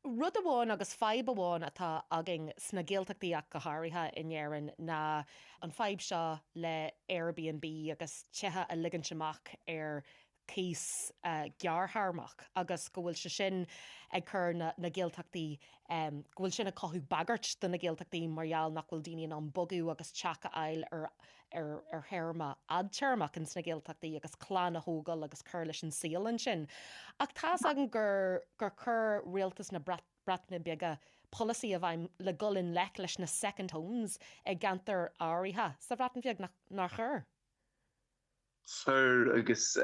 Rud amháin agus feib amháin atá agin sna géalteachtaí go háirithe inéaran na an feib seo le Airbnb agus tethe a ligan semach ar cís gearthmarach agus go bhfuil se sin ag chur na géalteachtaí go bhfuil sin a cothú bagart den na géalteachtaí margheall nach bhfuil daoine an bogú agus teacha eil ar théirma adtearmach in sna géalteachtaí agus chlán a thógáil agus chur leis an scéal an sin. Ach tá agan gur chur rialtas na Bhreatain Bheag policy a bhaim le gulin lech leis na second homes ag gantar áirithe sa Bhreatain Bheag nach chur. Fur agus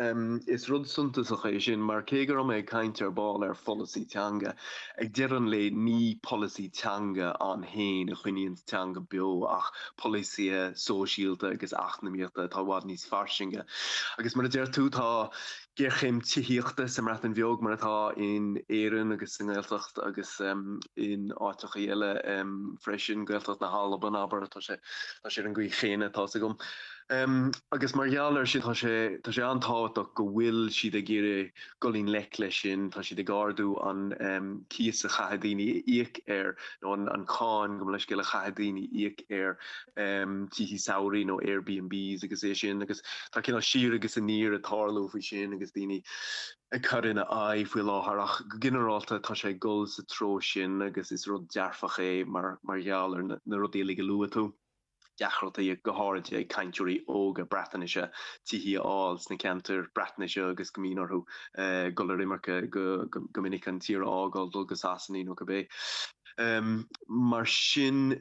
is rud suntasach é sin mar cégur am ag caint ar ball ar policy teanga ag dearan le ní policy teanga an héin a chuineann teanga bio ach policy sóisialta agus achnamíochta tá bhád níos farsinge agus mar a deir tú tá ggéirchéim tíochta sa Bhreatain Bheag mar atá in éan agus in Gaeltacht agus in áiteach eile freisin Gaeltacht na Halaban aber tá sé an gcuí chéine tá sa gom. Agus margheallar sin tá sé antáach go bhfuil siad a ggéire golín lech lei sin tá siad a gardú an cíos a chahadaoine íoc ar nó an cháin go leis go le chahadaoine íoc ar títí saoirí nó Airbnbs agus é sin agus tá cinál siar agus a níor a tarlú faoi sin agus daoine ag chuir ina bhfuil látharach go ginearálta tá sé gol sa tró sin agus is rud dearfach é margheallar na rudí lig go luú tú. Deachrata ag goháirte ag caintúirí óga Bhreatnaise tihí áils na ceantar Bhreatnaise agus go míonarthú golar imarcha go minic an tír ágáil dulgus asaní nó go bé. Mar sin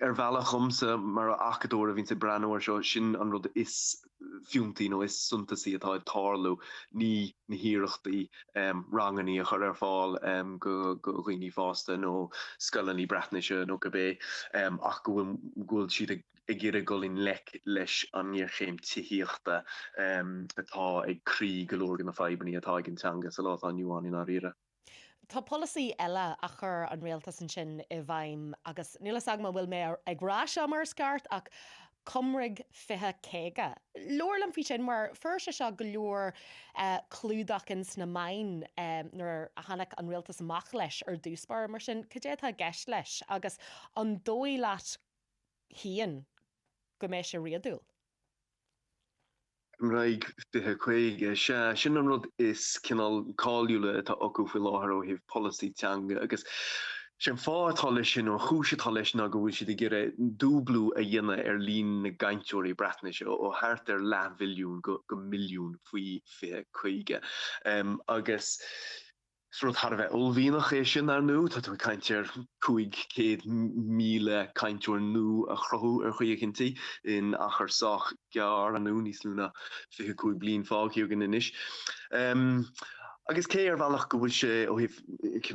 ar bhealach chumsa mar achadóir a bhín sa breanúir seo sin an rud is fiúntaí nó is suntasaí atá ag tarlú ní na híireachtaí ranganí a chur ar fáil go dhaoine fásta nó scoileaní Bhreatnaise nó go bé ach go bhfuil siad ag ggéire golín lech leis an níorchéim tííochta atá ag crí go leor na feibanní atá ag an teanga sa lá aniuáin in áíire. Tá policy eile a chur an rialtas an sin I bhaim agus nílas agma bhfuil mé ag rá se mar sceart ach cumraig fithe céige. Lorlam fi sin mar firse se go leor clúdachins na main nuair a hanach an rialtas amach leis ar dúspar mar sin cudé tá gceist leis agus an dói leat hían go mé sé riadúil. Raig fithe chuige sin an rud is cinál cáiliúla atá acu faoi láthair ó hih policy teanga agus sin fátá lei sin ó chúisetá leis ná go bhfuil siad ggéire dúblú a dhéine ar lín na gaiintúirí Bhreatnaise ó thart ar leathmhilliún go milliún faoi fithe chuige agus Srod har bheith olbhíach é sin ar nó, tá tú caintear 500,000 caintúir nó a chrothú ar chuige cinnti in achar soch gear an nó níos lúna 25 bliain fághiú gan inis. Agus cé ar bhealach go bhfuil sé ó hih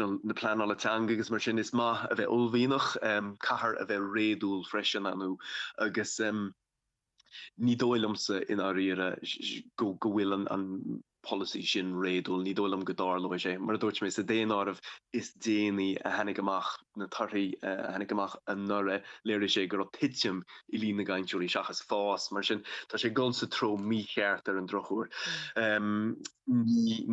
na pleanála teanga agus mar sin is maith a bheith olbhíach cahar a bheith réadúil freisin an nó agus ní dóilmsa in áíire go bhfuil an policy sin réadúil ní dólam go dála sé mar dúirt mé sa déanamh is déanaí a henig amach na tarthaí a henig amach an nura léir sé gur titim I lína gaiintúirí seachas fás mar sin tá sé gol sa tro mícheart ar an drochúir.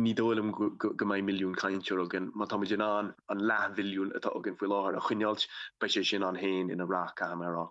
Ní dólam go mai milliún caintúir agan má tá an leathmhilliún atá agan faoi láthair a chuineáilt ba sé sin an héin ina rá camera.